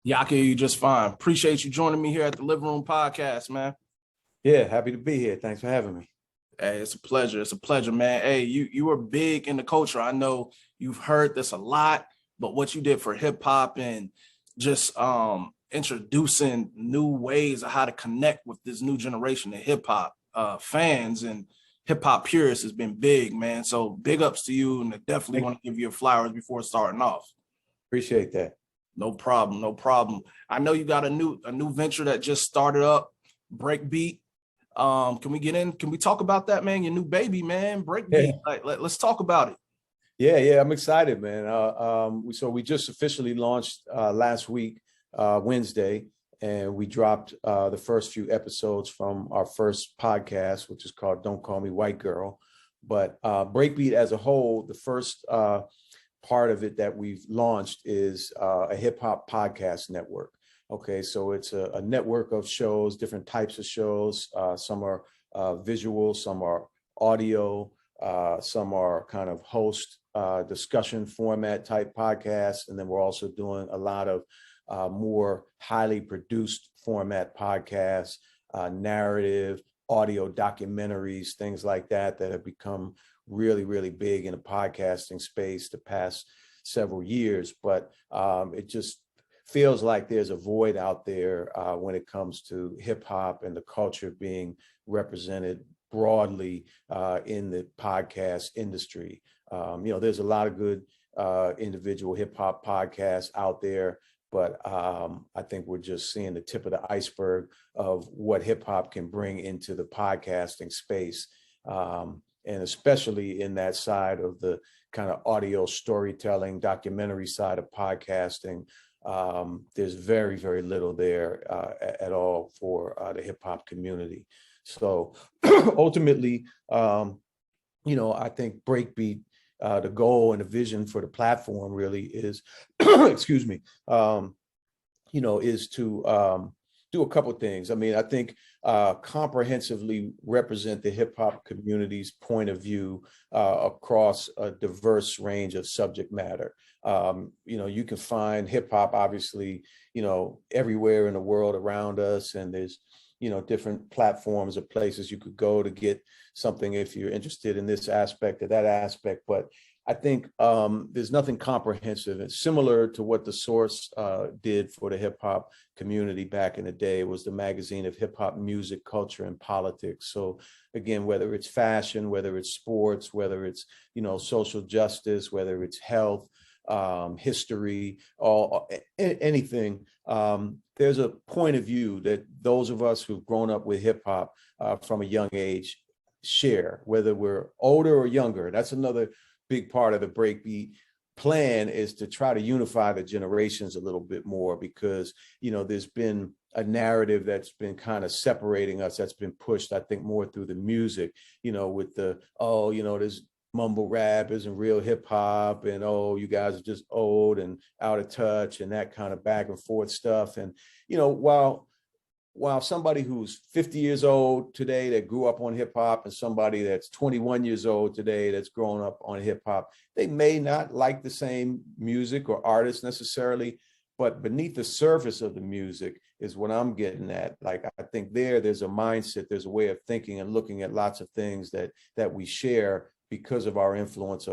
Yeah, I can hear you just fine. Appreciate you joining me here at the Livin Room podcast, man. Yeah, happy to be here. Thanks for having me. Hey, it's a pleasure. It's a pleasure, man. Hey, you were big in the culture. I know you've heard this a lot, but what you did for hip hop and just introducing new ways of how to connect with this new generation of hip hop fans and hip hop purists has been big, man. So big ups to you, and I definitely want to give you your flowers before starting off. Appreciate that. No problem, no problem. I know you got a new venture that just started up, Breakbeat. Can we get in? Can we talk about that, man? Your new baby, man, Breakbeat. Yeah, Let's talk about it. yeah. I'm excited, man. We just officially launched last week, Wednesday, and we dropped the first few episodes from our first podcast, which is called "Don't Call Me White Girl." But Breakbeat as a whole, the first part of it that we've launched is a hip hop podcast network. Okay, so it's a network of shows, different types of shows. Some are visual, some are audio, some are kind of host discussion format type podcasts. And then we're also doing a lot of more highly produced format podcasts, narrative, audio documentaries, things like that have become really, really big in the podcasting space the past several years. But it just feels like there's a void out there when it comes to hip hop and the culture being represented broadly in the podcast industry. There's a lot of good individual hip hop podcasts out there, but I think we're just seeing the tip of the iceberg of what hip hop can bring into the podcasting space. And especially in that side of the kind of audio storytelling, documentary side of podcasting, there's very, very little there at all for the hip hop community. So ultimately, I think Breakbeat, the goal and the vision for the platform really is, excuse me, is to do a couple of things. I mean, I think comprehensively represent the hip hop community's point of view across a diverse range of subject matter. You can find hip hop, obviously, everywhere in the world around us, and there's different platforms or places you could go to get something if you're interested in this aspect or that aspect. But I think there's nothing comprehensive. It's similar to what The Source did for the hip hop community back in the day. It was the magazine of hip hop music, culture, and politics. So again, whether it's fashion, whether it's sports, whether it's, social justice, whether it's health, history, anything, there's a point of view that those of us who've grown up with hip hop from a young age share, whether we're older or younger. That's another big part of the Breakbeat plan, is to try to unify the generations a little bit more, because there's been a narrative that's been kind of separating us, that's been pushed, I think, more through the music, with this mumble rap isn't real hip hop, and you guys are just old and out of touch, and that kind of back and forth stuff. And while somebody who's 50 years old today that grew up on hip hop and somebody that's 21 years old today that's grown up on hip hop, they may not like the same music or artists necessarily, but beneath the surface of the music is what I'm getting at. Like, I think there's a mindset, there's a way of thinking and looking at lots of things that we share because of our influence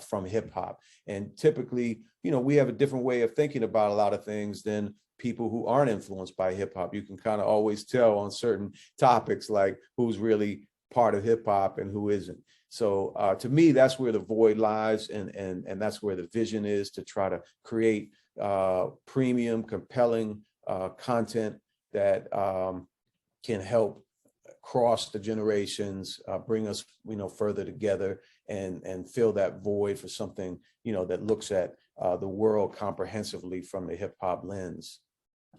from hip hop. And typically, we have a different way of thinking about a lot of things than people who aren't influenced by hip hop. You can kind of always tell on certain topics, like who's really part of hip hop and who isn't. So to me, that's where the void lies, and that's where the vision is, to try to create premium, compelling content that can help cross the generations, bring us, further together, and fill that void for something, that looks at the world comprehensively from the hip hop lens.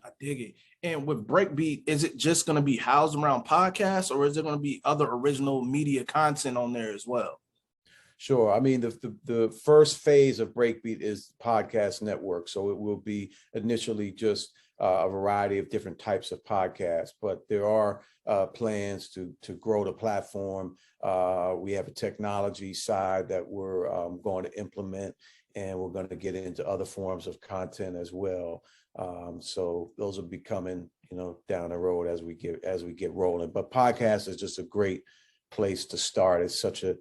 I dig it. And with Breakbeat, is it just going to be housed around podcasts, or is there going to be other original media content on there as well? Sure. I mean, the first phase of Breakbeat is podcast network. So it will be initially just a variety of different types of podcasts, but there are plans to grow the platform. We have a technology side that we're going to implement, and we're going to get into other forms of content as well. So those will be coming, down the road as we get rolling. But podcast is just a great place to start. It's such a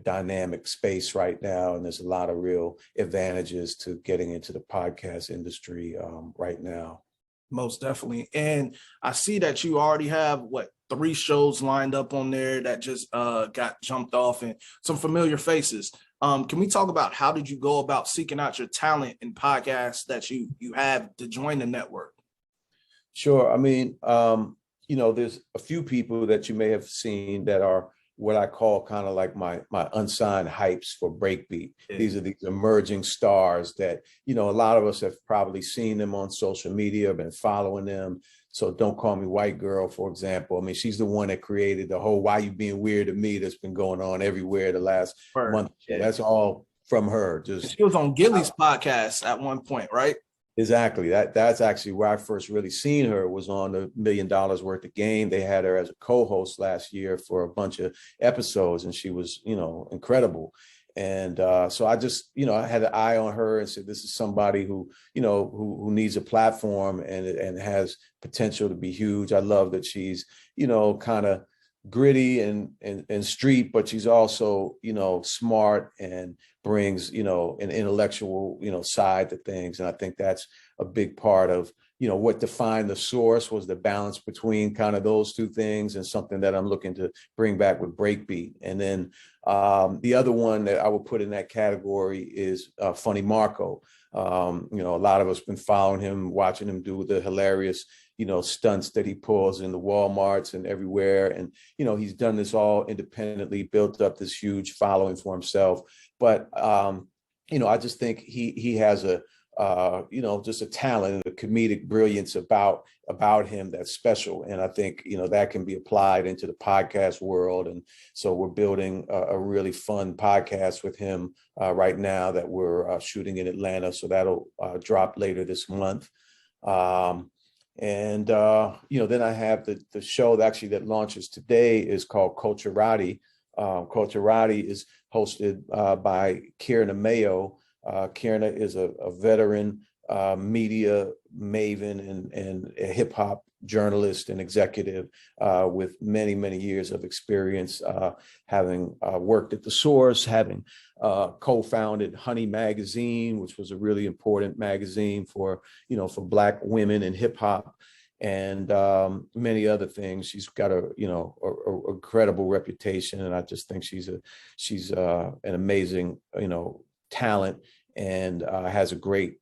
dynamic space right now, and there's a lot of real advantages to getting into the podcast industry right now. Most definitely. And I see that you already have 3 shows lined up on there that just got jumped off, and some familiar faces. Can we talk about how did you go about seeking out your talent in podcasts that you have to join the network? Sure. I mean, there's a few people that you may have seen that are what I call kind of like my unsigned hypes for breakbeat. Yeah. These are these emerging stars that, a lot of us have probably seen them on social media, been following them. So Don't Call Me White Girl, for example. I mean, she's the one that created the whole "Why You Being Weird to Me" that's been going on everywhere the last month. Yeah. That's all from her. She was on Gilly's podcast at one point, right? Exactly. That's actually where I first really seen her, was on the $1 Million Worth of Game. They had her as a co-host last year for a bunch of episodes, and she was, incredible. And so I just, I had an eye on her and said, this is somebody who, who needs a platform and has potential to be huge. I love that she's, kind of gritty and street, but she's also, smart and brings, an intellectual, side to things. And I think that's a big part of, what defined The Source was the balance between kind of those two things, and something that I'm looking to bring back with breakbeat. And then the other one that I would put in that category is Funny Marco. A lot of us been following him, watching him do the hilarious, stunts that he pulls in the Walmarts and everywhere. And, he's done this all independently, built up this huge following for himself. But, I just think he has just a talent and a comedic brilliance about him that's special. And I think, that can be applied into the podcast world. And so we're building a really fun podcast with him right now that we're shooting in Atlanta. So that'll drop later this month. Then I have the show that launches today is called Culturati. Culturati is hosted by Kierna Mayo. Kierna is a veteran media maven and a hip hop journalist and executive with many, many years of experience, having worked at The Source, having co-founded Honey Magazine, which was a really important magazine for Black women in hip hop, and many other things. She's got a incredible reputation, and I just think she's an amazing talent, and has a great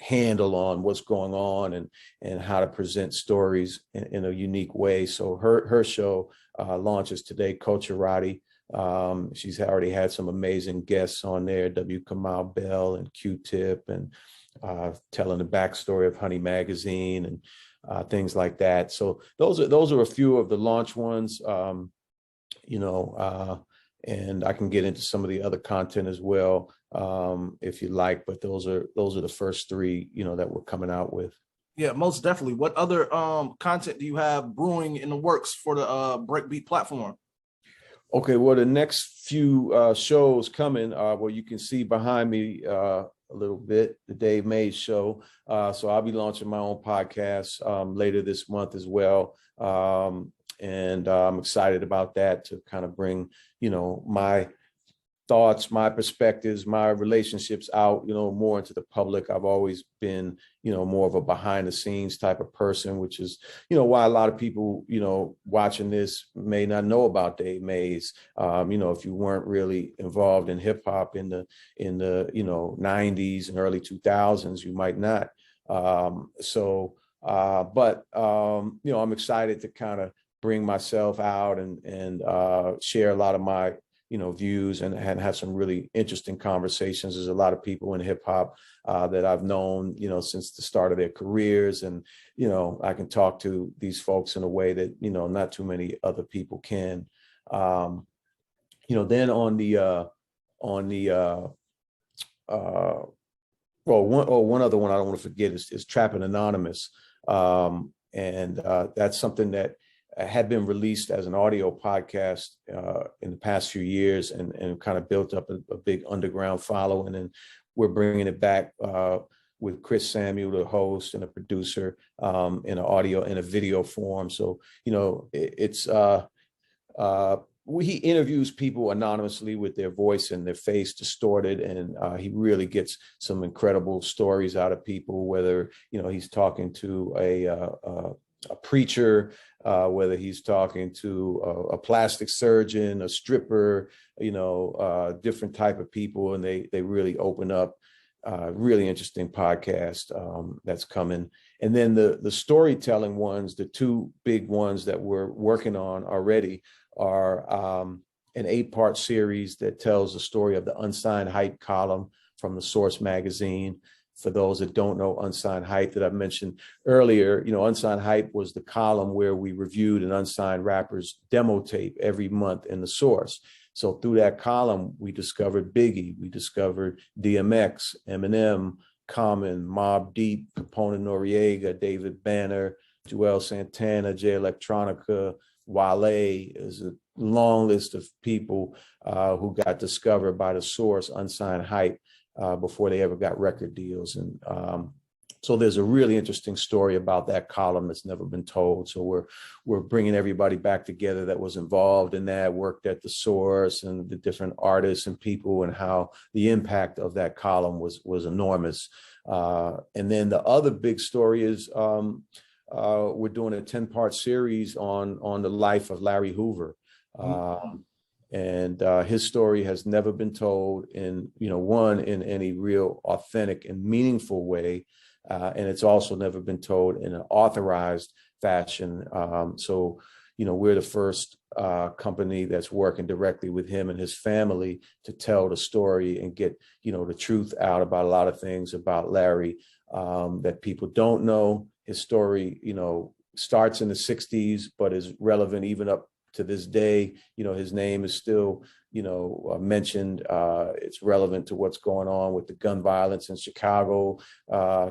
handle on what's going on and how to present stories in a unique way. So her show launches today, Culturati. She's already had some amazing guests on there, W. Kamau Bell and Q-Tip, and telling the backstory of Honey Magazine and things like that. So those are a few of the launch ones. And I can get into some of the other content as well, if you like, but those are the first 3, that we're coming out with. Yeah, most definitely. What other content do you have brewing in the works for the Breakbeat platform? Okay, well, the next few shows coming, you can see behind me a little bit, the Dave Mays Show. So I'll be launching my own podcast later this month as well. And I'm excited about that, to kind of bring, my thoughts, my perspectives, my relationships out, more into the public. I've always been, more of a behind the scenes type of person, which is, why a lot of people, watching this may not know about Dave Mays. If you weren't really involved in hip hop in the 90s and early 2000s, you might not. I'm excited to kind of bring myself out and share a lot of my views and have some really interesting conversations. There's a lot of people in hip hop that I've known since the start of their careers, and I can talk to these folks in a way that not too many other people can. Then on the one other one I don't want to forget is Trapping Anonymous, and that's something that had been released as an audio podcast in the past few years, and kind of built up a big underground following. And we're bringing it back with Chris Samuel, the host and a producer, in an audio and a video form. So, he interviews people anonymously with their voice and their face distorted, and he really gets some incredible stories out of people, whether he's talking to a preacher, whether he's talking to a plastic surgeon, a stripper, different type of people, and they really open up. Really interesting podcast that's coming. And then the storytelling ones, the two big ones that we're working on already, are an 8-part series that tells the story of the Unsigned Hype column from the Source magazine. For those that don't know Unsigned Hype, that I mentioned earlier, Unsigned Hype was the column where we reviewed an unsigned rapper's demo tape every month in the Source. So through that column, we discovered Biggie, we discovered DMX, Eminem, Common, Mobb Deep, Capone Noriega, David Banner, Joel Santana, Jay Electronica, Wale. Is a long list of people who got discovered by the Source, Unsigned Hype, before they ever got record deals. And so there's a really interesting story about that column that's never been told. So we're bringing everybody back together that was involved in that, worked at the Source, and the different artists and people, and how the impact of that column was enormous. And then the other big story is we're doing a 10-part series on the life of Larry Hoover. And his story has never been told in any real authentic and meaningful way. And it's also never been told in an authorized fashion. So we're the first company that's working directly with him and his family to tell the story and get, the truth out about a lot of things about Larry that people don't know. His story, starts in the 60s, but is relevant even up to this day. His name is still, mentioned. It's relevant to what's going on with the gun violence in Chicago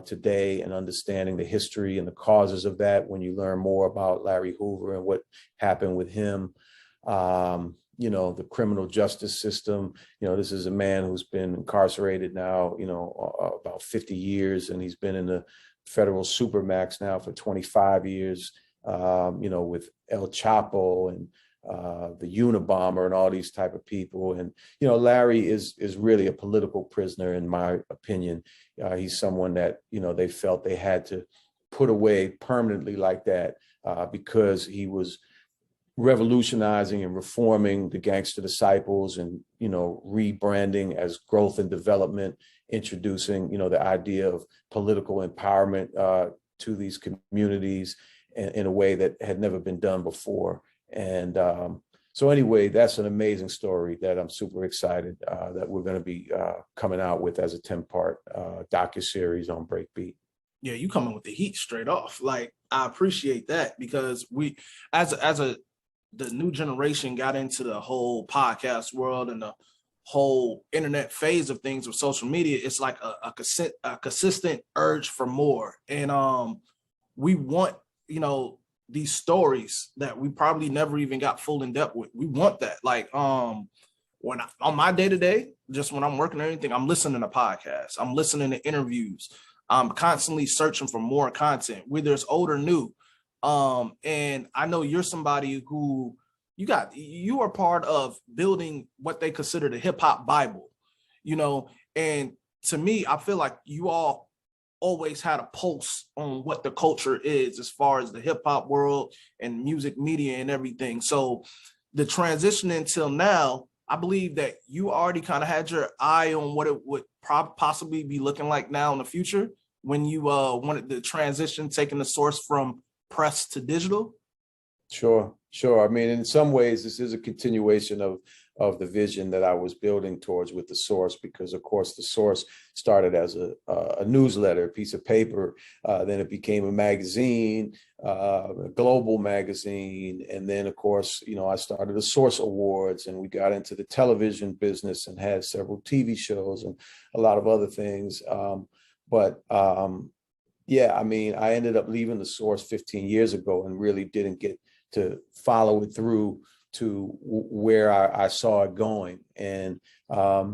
today, and understanding the history and the causes of that when you learn more about Larry Hoover and what happened with him. The criminal justice system. This is a man who's been incarcerated now, about 50 years, and he's been in the federal supermax now for 25 years, with El Chapo and the Unabomber and all these type of people. And, Larry is really a political prisoner, in my opinion. He's someone that, they felt they had to put away permanently like that because he was revolutionizing and reforming the Gangster Disciples, and, rebranding as Growth and Development, introducing, the idea of political empowerment to these communities in a way that had never been done before. And so anyway, that's an amazing story that I'm super excited that we're going to be coming out with as a 10-part docuseries on Breakbeat. Yeah, you coming with the heat straight off. Like, I appreciate that, because we, the new generation got into the whole podcast world and the whole internet phase of things with social media. It's like a consistent urge for more. And we want, these stories that we probably never even got full in depth with. We want that. Like, on my day-to-day, just when I'm working or anything, I'm listening to podcasts. I'm listening to interviews. I'm constantly searching for more content, whether it's old or new. And I know you're somebody who you are part of building what they consider the hip hop Bible, and to me, I feel like you all always had a pulse on what the culture is as far as the hip hop world and music media and everything. So the transition until now, I believe that you already kind of had your eye on what it would possibly be looking like now in the future when you wanted the transition, taking the Source from press to digital. Sure. I mean, in some ways, this is a continuation of the vision that I was building towards with the Source, because, of course, the Source started as a newsletter, a piece of paper. Then it became a magazine, a global magazine. And then, of course, I started the Source Awards, and we got into the television business and had several TV shows and a lot of other things. Yeah, I mean, I ended up leaving the Source 15 years ago and really didn't get to follow it through to where I saw it going. And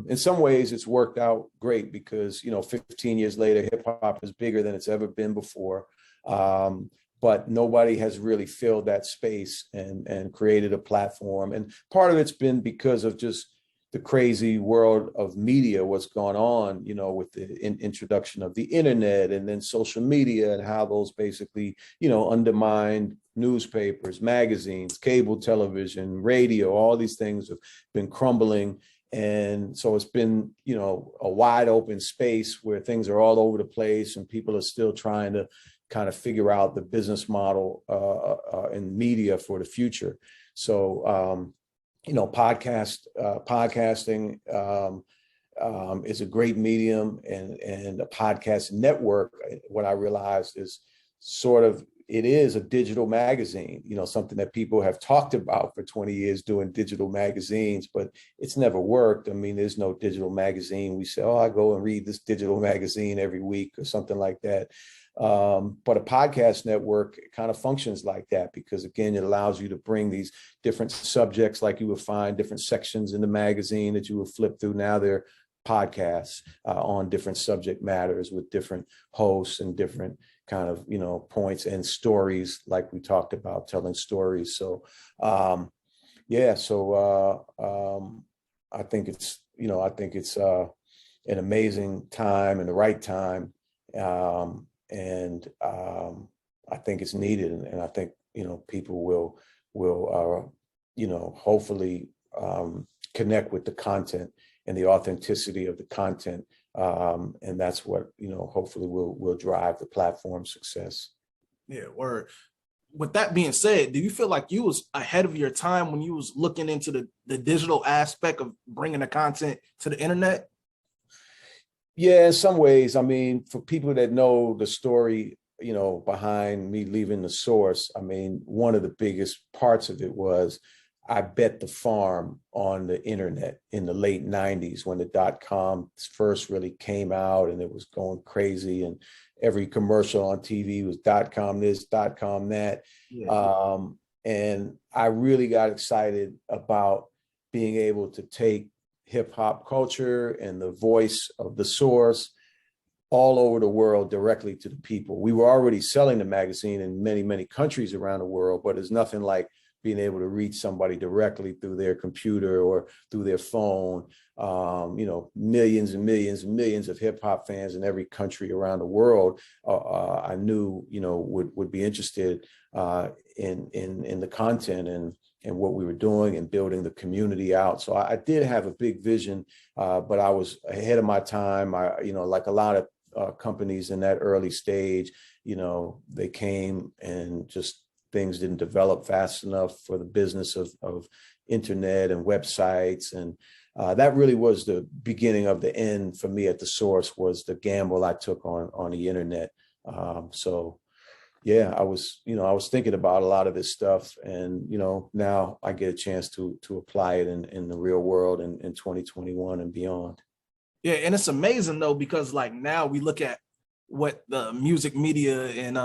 in some ways it's worked out great because, 15 years later, hip hop is bigger than it's ever been before. But nobody has really filled that space and created a platform. And part of it's been because of just the crazy world of media, what's going on, with the introduction of the internet and then social media and how those basically, undermined newspapers, magazines, cable television, radio, all these things have been crumbling. And so it's been, a wide open space where things are all over the place and people are still trying to kind of figure out the business model in media for the future. So, podcasting is a great medium, and a podcast network. What I realized is it is a digital magazine, something that people have talked about for 20 years, doing digital magazines, but it's never worked. I mean, there's no digital magazine. We say, oh, I go and read this digital magazine every week or something like that. But a podcast network kind of functions like that because, again, it allows you to bring these different subjects, like you would find different sections in the magazine that you would flip through. Now they're podcasts on different subject matters with different hosts and different kind of, points and stories, like we talked about, telling stories. So, I think it's an amazing time and the right time. And I think it's needed, and I think people will hopefully connect with the content and the authenticity of the content, and that's what hopefully will drive the platform success. Yeah, word. With that being said, do you feel like you was ahead of your time when you was looking into the digital aspect of bringing the content to the internet? Yeah, in some ways. I mean, for people that know the story, behind me leaving the source, I mean, one of the biggest parts of it was I bet the farm on the internet in the late 90s when the .com first really came out and it was going crazy, and every commercial on TV was .com this, .com that. Yeah. And I really got excited about being able to take hip hop culture and the voice of the source all over the world directly to the people. We were already selling the magazine in many, many countries around the world, but there's nothing like being able to reach somebody directly through their computer or through their phone. Millions and millions and millions of hip hop fans in every country around the world, I knew, would be interested in the content and what we were doing and building the community out. So I did have a big vision, but I was ahead of my time. Like a lot of companies in that early stage, they came and just things didn't develop fast enough for the business of internet and websites. And that really was the beginning of the end for me at the source, was the gamble I took on the internet. Yeah, I was thinking about a lot of this stuff, and now I get a chance to apply it in the real world in 2021 and beyond. Yeah, and it's amazing though, because like now we look at what the music media and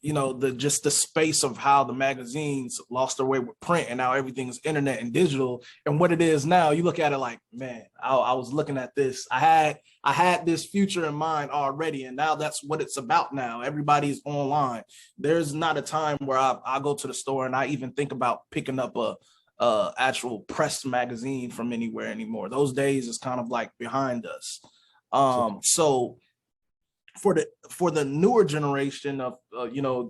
the space of how the magazines lost their way with print, and now everything's internet and digital. And what it is now, you look at it like, man, I was looking at this. I had this future in mind already, and now that's what it's about now. Everybody's online. There's not a time where I go to the store and I even think about picking up a actual pressed magazine from anywhere anymore. Those days is kind of like behind us. So for the newer generation of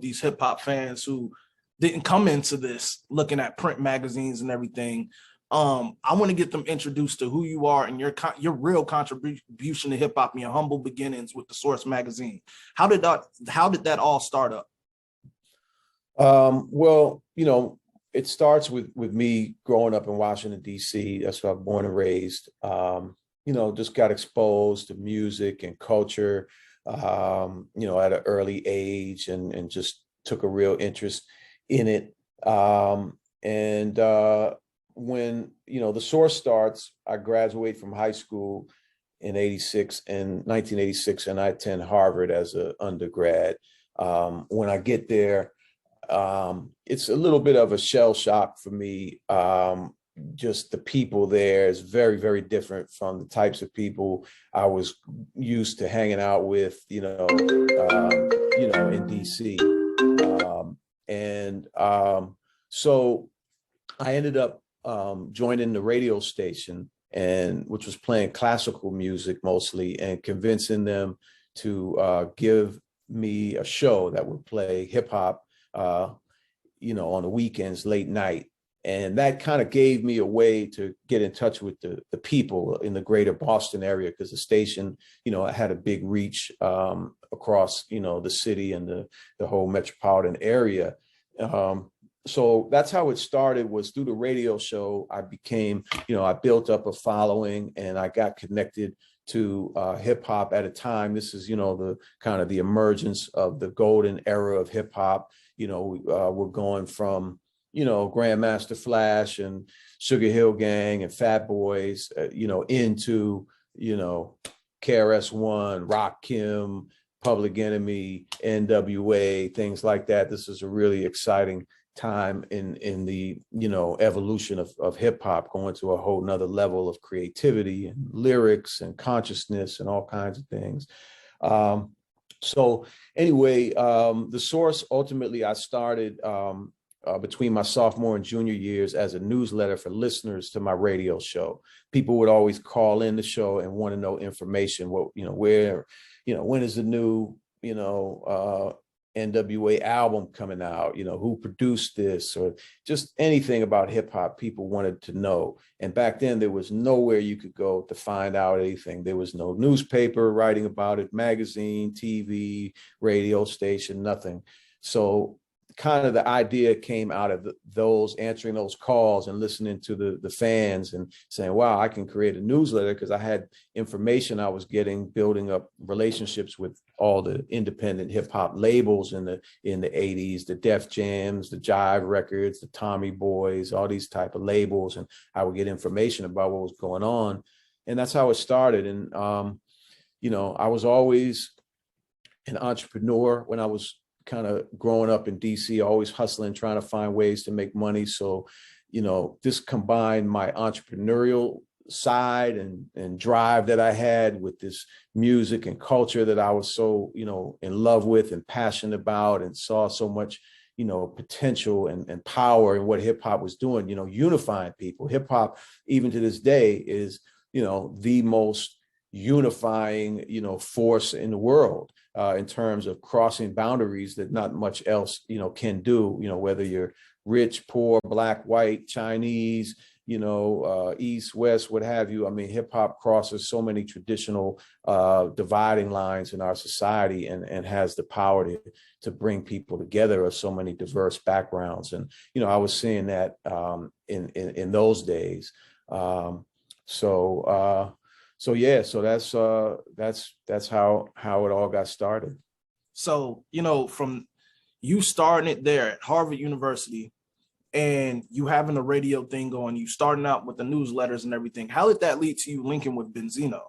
these hip hop fans who didn't come into this looking at print magazines and everything, I want to get them introduced to who you are and your real contribution to hip hop and your humble beginnings with the Source magazine. How did that all start up? Well, it starts with me growing up in Washington, D.C. That's where I was born and raised. Just got exposed to music and culture at an early age, and just took a real interest in it. When, the Source starts, I graduate from high school in 1986, and I attend Harvard as an undergrad. When I get there, it's a little bit of a shell shock for me. Just the people there is very, very different from the types of people I was used to hanging out with, in DC. So I ended up joining the radio station, and which was playing classical music mostly, and convincing them to give me a show that would play hip hop, on the weekends, late night. And that kind of gave me a way to get in touch with the people in the greater Boston area, because the station, had a big reach across, the city and the whole metropolitan area. So that's how it started, was through the radio show. I became, I built up a following, and I got connected to hip hop at a time. This is, the kind of the emergence of the golden era of hip hop. We're going from, Grandmaster Flash and Sugar Hill Gang and Fat Boys, into, KRS-One, Rakim, Public Enemy, NWA, things like that. This is a really exciting time in the, evolution of hip hop, going to a whole nother level of creativity and lyrics and consciousness and all kinds of things. So anyway, The Source, ultimately, I started between my sophomore and junior years as a newsletter for listeners to my radio show. People would always call in the show and want to know information. Where, when is the new, NWA album coming out? Who produced this, or just anything about hip hop people wanted to know. And back then there was nowhere you could go to find out anything. There was no newspaper writing about it, magazine, TV, radio station, nothing. So kind of the idea came out of those answering those calls and listening to the fans and saying, wow, I can create a newsletter, because I had information I was getting, building up relationships with all the independent hip hop labels in the 80s, the Def Jams, the Jive Records, the Tommy Boys, all these type of labels. And I would get information about what was going on. And that's how it started. And, I was always an entrepreneur when I was kind of growing up in DC, always hustling, trying to find ways to make money. So, this combined my entrepreneurial side and drive that I had with this music and culture that I was so, in love with and passionate about, and saw so much, potential and power in what hip hop was doing, unifying people. Hip hop, even to this day, is, the most unifying, force in the world. In terms of crossing boundaries that not much else, can do, whether you're rich, poor, black, white, Chinese, East, West, what have you. I mean, hip hop crosses so many traditional dividing lines in our society, and has the power to bring people together of so many diverse backgrounds. And, I was seeing that in those days. So that's how it all got started. So, from you starting it there at Harvard University, and you having a radio thing going, you starting out with the newsletters and everything, how did that lead to you linking with Benzino?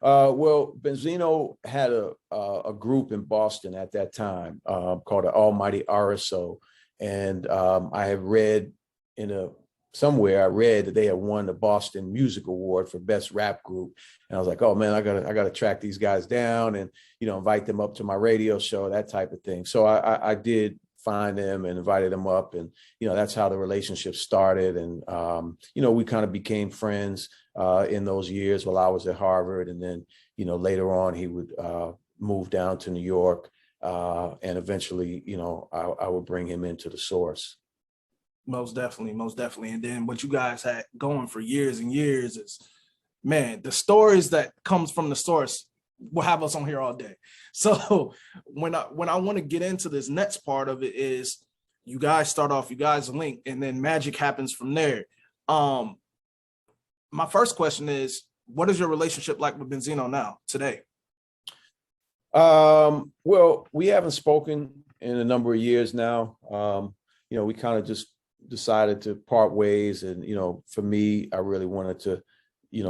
Well, Benzino had a group in Boston at that time called the Almighty RSO. And I had read somewhere I read that they had won the Boston Music Award for Best Rap Group. And I was like, oh man, I gotta track these guys down and, invite them up to my radio show, that type of thing. So I did find them and invited them up, and, that's how the relationship started. And, we kind of became friends in those years while I was at Harvard. And then, later on he would move down to New York, and eventually, I would bring him into The Source. Most definitely. And then what you guys had going for years and years is, man, the stories that comes from The Source will have us on here all day. So when I want to get into this next part of it is, you guys start off, you guys link, and then magic happens from there. My first question is, what is your relationship like with Benzino now, today? Well, we haven't spoken in a number of years now. We kind of just decided to part ways. And, for me, I really wanted to,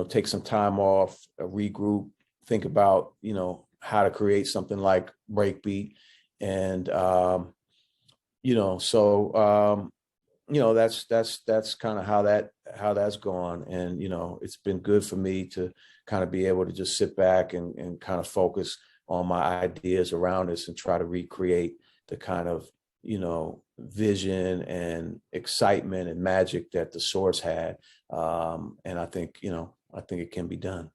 take some time off, regroup, think about, how to create something like Breakbeat. And So that's kind of how that's gone. And, it's been good for me to kind of be able to just sit back and kind of focus on my ideas around this and try to recreate the kind of, vision and excitement and magic that the Source had. And I think it can be done.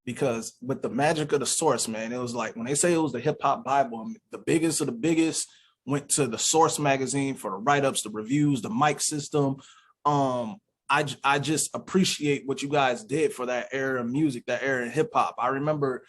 Because with the magic of the Source, man, it was like when they say it was the hip hop Bible, I mean, the biggest of the biggest went to the Source magazine for the write-ups, the reviews, the mic system. I just appreciate what you guys did for that era of music, that era of hip hop. I remember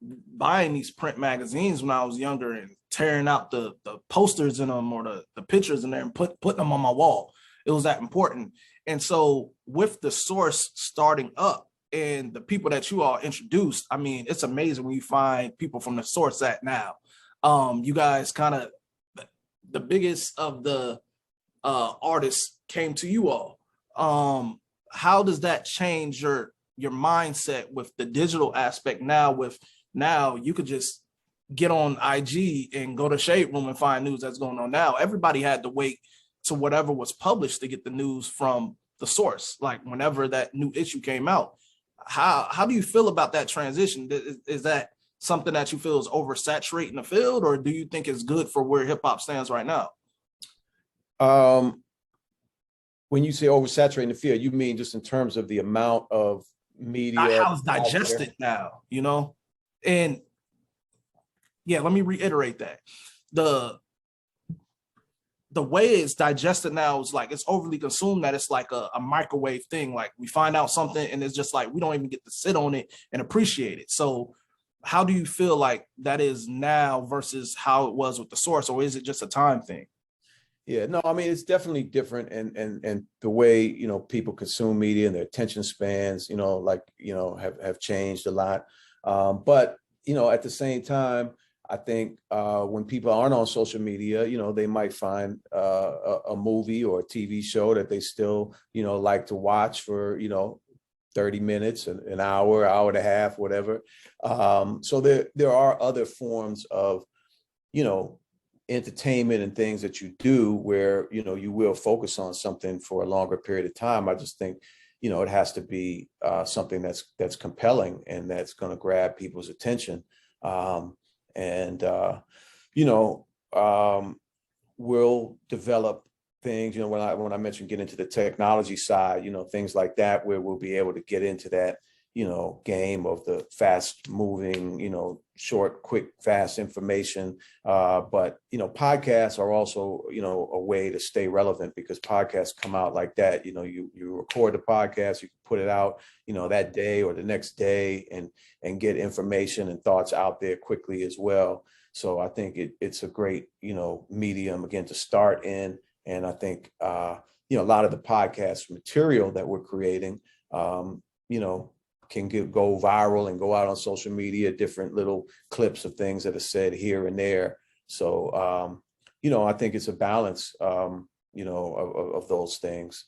buying these print magazines when I was younger and tearing out the posters in them or the pictures in there and putting them on my wall. It was that important. And so with the Source starting up and the people that you all introduced, I mean, it's amazing when you find people from the Source at now. You guys kind of, the biggest of the artists came to you all. How does that change your mindset with the digital aspect now? With now you could just get on IG and go to Shade Room and find news that's going on. Now everybody had to wait to whatever was published to get the news from the Source, like whenever that new issue came out. How do you feel about that transition? Is that something that you feel is oversaturating the field, or do you think it's good for where hip hop stands right now? When you say oversaturating the field, you mean just in terms of the amount of media? How it's digested now, And yeah, let me reiterate that. The way it's digested now is like it's overly consumed, that it's like a microwave thing. Like we find out something and it's just like we don't even get to sit on it and appreciate it. So how do you feel like that is now versus how it was with the Source, or is it just a time thing? Yeah, no, I mean, it's definitely different. And the way, people consume media and their attention spans, have changed a lot. But, at the same time, I think when people aren't on social media, they might find a movie or a TV show that they still, like to watch for, 30 minutes, an hour, hour and a half, whatever. So there are other forms of, entertainment and things that you do where, you will focus on something for a longer period of time. I just think, it has to be something that's compelling and that's going to grab people's attention. And we'll develop things, when I mentioned get into the technology side, things like that, where we'll be able to get into that, game of the fast moving, short, quick, fast information. But, podcasts are also, a way to stay relevant, because podcasts come out like that. You record the podcast, you can put it out, that day or the next day, and get information and thoughts out there quickly as well. So I think it's a great, medium, again, to start in. And I think, a lot of the podcast material that we're creating, can go viral and go out on social media, different little clips of things that are said here and there. So, I think it's a balance, of those things.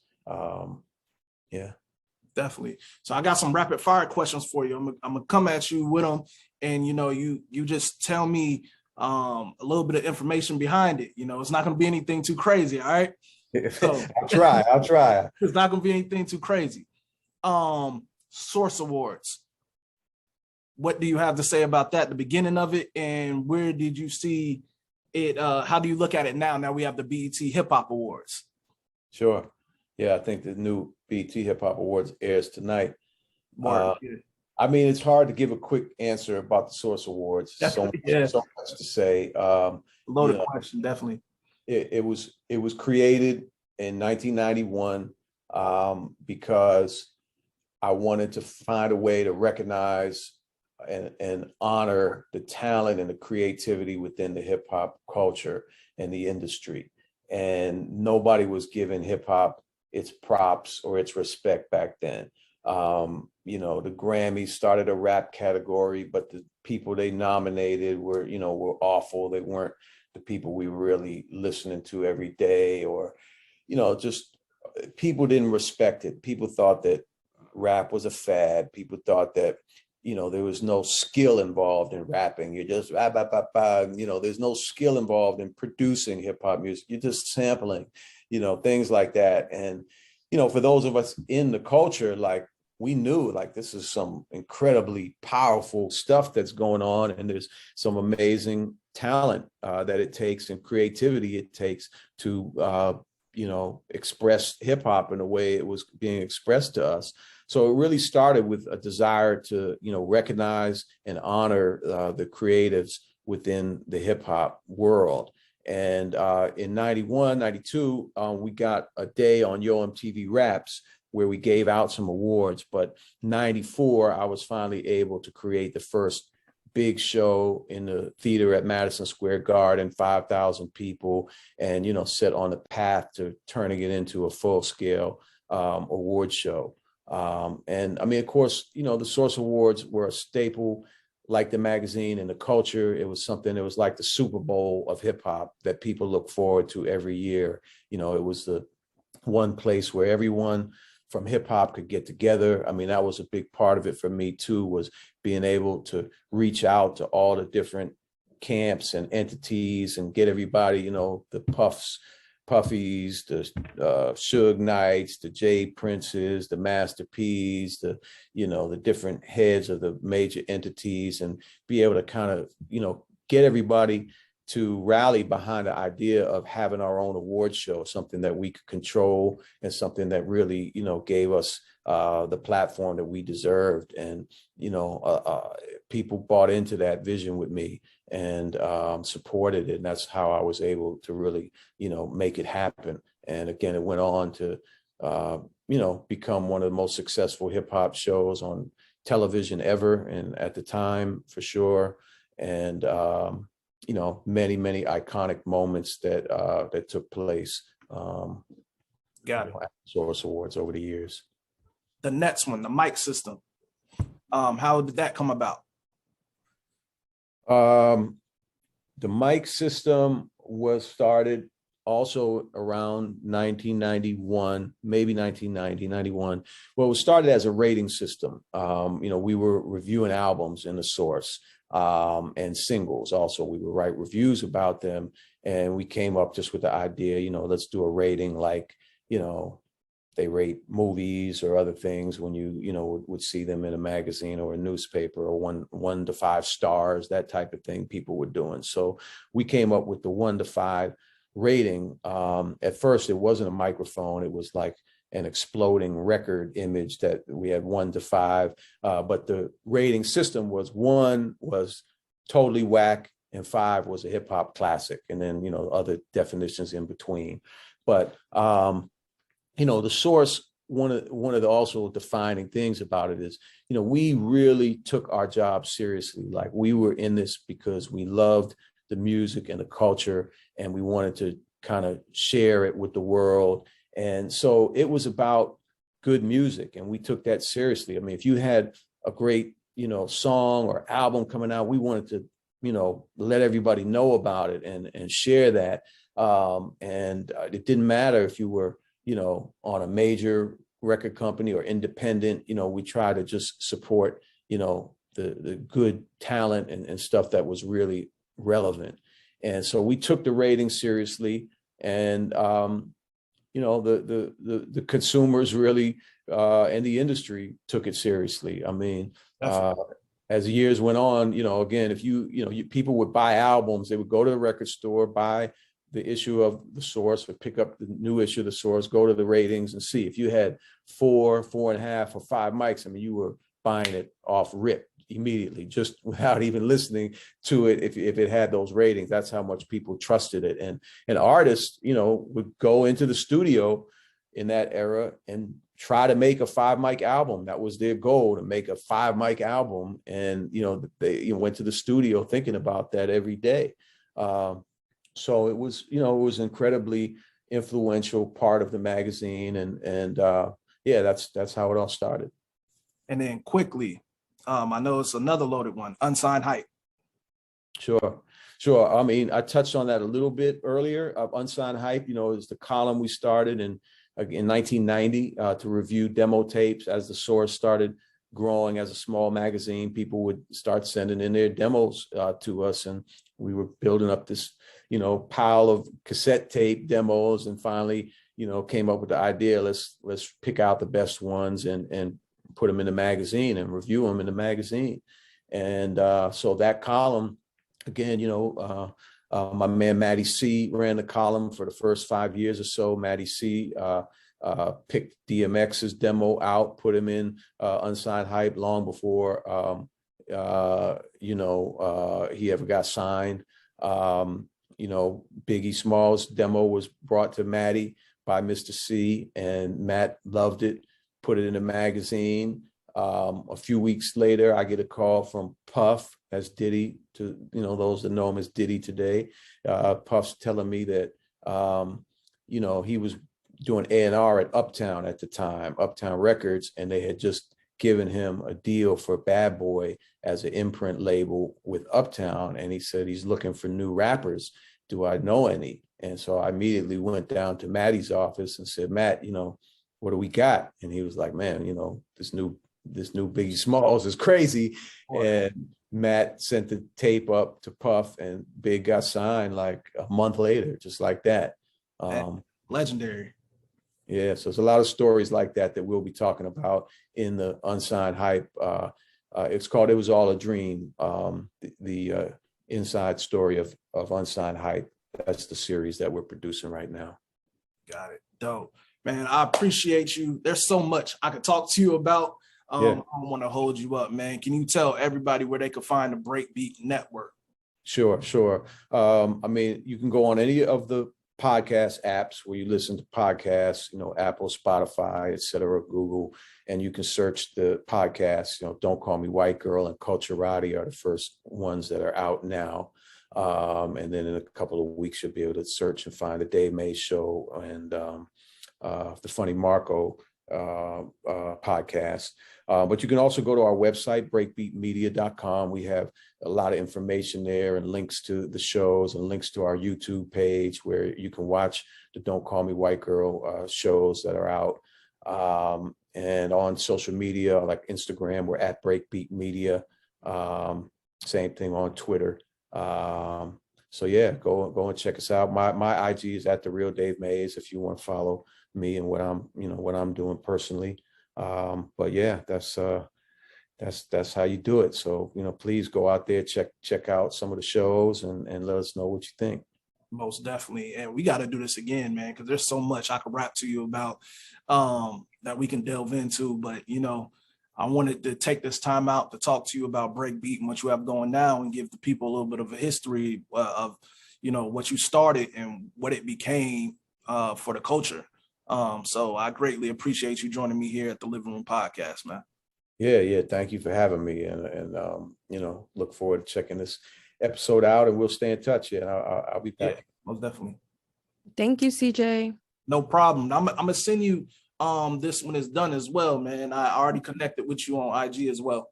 Yeah. Definitely. So I got some rapid fire questions for you. I'm gonna come at you with them, and you just tell me a little bit of information behind it. It's not gonna be anything too crazy. All right. So I'll try. It's not gonna be anything too crazy. Source Awards. What do you have to say about that? The beginning of it, and where did you see it? How do you look at it now? Now we have the BET Hip Hop Awards. Sure. Yeah, I think the new BET Hip Hop Awards airs tonight. I mean, it's hard to give a quick answer about the Source Awards. So much to say. Loaded question, definitely. It was created in 1991 because I wanted to find a way to recognize and honor the talent and the creativity within the hip hop culture and the industry. And nobody was giving hip hop its props or its respect back then. The Grammys started a rap category, but the people they nominated were awful. They weren't the people we were really listening to every day, or, just people didn't respect it. People thought that rap was a fad. People thought that there was no skill involved in rapping. You're just there's no skill involved in producing hip hop music. You're just sampling, things like that. And, for those of us in the culture, like, we knew like this is some incredibly powerful stuff that's going on, and there's some amazing talent that it takes and creativity it takes to express hip hop in the way it was being expressed to us. So it really started with a desire to, recognize and honor the creatives within the hip hop world. And in 91, 92, we got a day on Yo MTV Raps where we gave out some awards. But 94, I was finally able to create the first big show in the theater at Madison Square Garden, 5,000 people, and, set on the path to turning it into a full-scale award show. And I mean, of course, the Source Awards were a staple, like the magazine and the culture. It was something that was like the Super Bowl of hip hop that people look forward to every year. It was the one place where everyone from hip hop could get together. I mean, that was a big part of it for me too, was being able to reach out to all the different camps and entities and get everybody, the Puffies, the Suge Knights, the Jay Princes, the Master P's, the different heads of the major entities, and be able to kind of, get everybody to rally behind the idea of having our own award show, something that we could control and something that really, gave us the platform that we deserved. And, people bought into that vision with me and supported it. And that's how I was able to really, make it happen. And again, it went on to, become one of the most successful hip hop shows on television ever. And at the time, for sure. And, many, many iconic moments that took place. Got it. At Source Awards over the years. The next one, the mic system. How did that come about? The mic system was started also around 1991, maybe 1990, 91. Well, it was started as a rating system. We were reviewing albums in the Source. And singles also. We would write reviews about them, and we came up just with the idea, let's do a rating like, they rate movies or other things when you, would see them in a magazine or a newspaper, or 1 to 5 stars, that type of thing people were doing. So we came up with the 1 to 5 rating. At first, it wasn't a microphone. It was like an exploding record image that we had 1 to 5. But the rating system was 1 was totally whack and 5 was a hip hop classic. And then, other definitions in between. But, the Source, one of the also defining things about it is, we really took our job seriously. Like, we were in this because we loved the music and the culture, and we wanted to kind of share it with the world. And so it was about good music, and we took that seriously. I mean, if you had a great, song or album coming out, we wanted to, let everybody know about it and share that. And it didn't matter if you were, on a major record company or independent. We try to just support, the good talent and stuff that was really relevant. And so we took the rating seriously, and the consumers really and the industry took it seriously. I mean, as the years went on, again, if people would buy albums, they would go to the record store, buy the issue of the Source, or pick up the new issue of the Source, go to the ratings and see if you had 4, 4.5, or 5 mics. I mean, you were buying it off rip immediately, just without even listening to it. If it had those ratings, that's how much people trusted it. And artists, would go into the studio in that era and try to make a 5 mic album. That was their goal, to make a 5 mic album. And, they went to the studio thinking about that every day. So it was, it was incredibly influential part of the magazine. And that's how it all started. And then quickly, I know it's another loaded one, Unsigned Hype. Sure. I mean, I touched on that a little bit earlier. Unsigned Hype, is the column we started in 1990 to review demo tapes as the Source started growing as a small magazine, people would start sending in their demos to us, and we were building up this, pile of cassette tape demos, and finally, came up with the idea, let's pick out the best ones and put them in the magazine and review them in the magazine. And so that column, again, my man Matty C ran the column for the first 5 years or so. Matty C picked DMX's demo out, put him in Unsigned Hype long before he ever got signed. Biggie Smalls' demo was brought to Matty by Mr. C, and Matt loved it, put it in a magazine. A few weeks later, I get a call from Puff, as Diddy, to those that know him as Diddy today. Puff's telling me that he was doing A&R at Uptown at the time, Uptown Records, and they had just given him a deal for Bad Boy as an imprint label with Uptown, and he said he's looking for new rappers. Do I know any? And so I immediately went down to Matty's office and said, Matt, what do we got? And he was like, man, this new Biggie Smalls is crazy. Wow. And Matt sent the tape up to Puff, and Big got signed like a month later, just like that. Legendary. Yeah, so there's a lot of stories like that we'll be talking about in the Unsigned Hype. It's called It Was All a Dream, the inside story of Unsigned Hype. That's the series that we're producing right now. Got it. Dope. Man, I appreciate you. There's so much I could talk to you about. I don't want to hold you up, man. Can you tell everybody where they could find the Breakbeat Network? Sure. You can go on any of the podcast apps where you listen to podcasts, Apple, Spotify, etc., Google, and you can search the podcast. Don't Call Me White Girl and Culturati are the first ones that are out now. And then in a couple of weeks, you'll be able to search and find the Dave Mays Show and the Funny Marco podcast. But you can also go to our website, breakbeatmedia.com. We have a lot of information there and links to the shows and links to our YouTube page where you can watch the Don't Call Me White Girl shows that are out. And on social media like Instagram, we're at Breakbeat Media. Same thing on Twitter. So yeah, go and check us out. My IG is at The Real Dave Mays if you want to follow me and what I'm doing personally. But yeah, that's how you do it. So, please go out there, check out some of the shows and let us know what you think. Most definitely. And we got to do this again, man, because there's so much I could rap to you about that we can delve into. But, I wanted to take this time out to talk to you about Breakbeat and what you have going now and give the people a little bit of a history of, what you started and what it became for the culture. So I greatly appreciate you joining me here at the Livin Room podcast, man. Yeah. Thank you for having me. And look forward to checking this episode out, and we'll stay in touch. Yeah, I'll be back. Yeah, most definitely. Thank you, CJ. No problem. I'm going to send you this when it's done as well, man. I already connected with you on IG as well.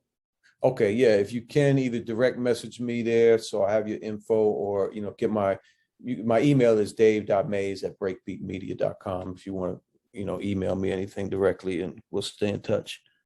Okay. Yeah. If you can either direct message me there, so I have your info, or, get my email is dave.mays@breakbeatmedia.com if you want to, email me anything directly, and we'll stay in touch.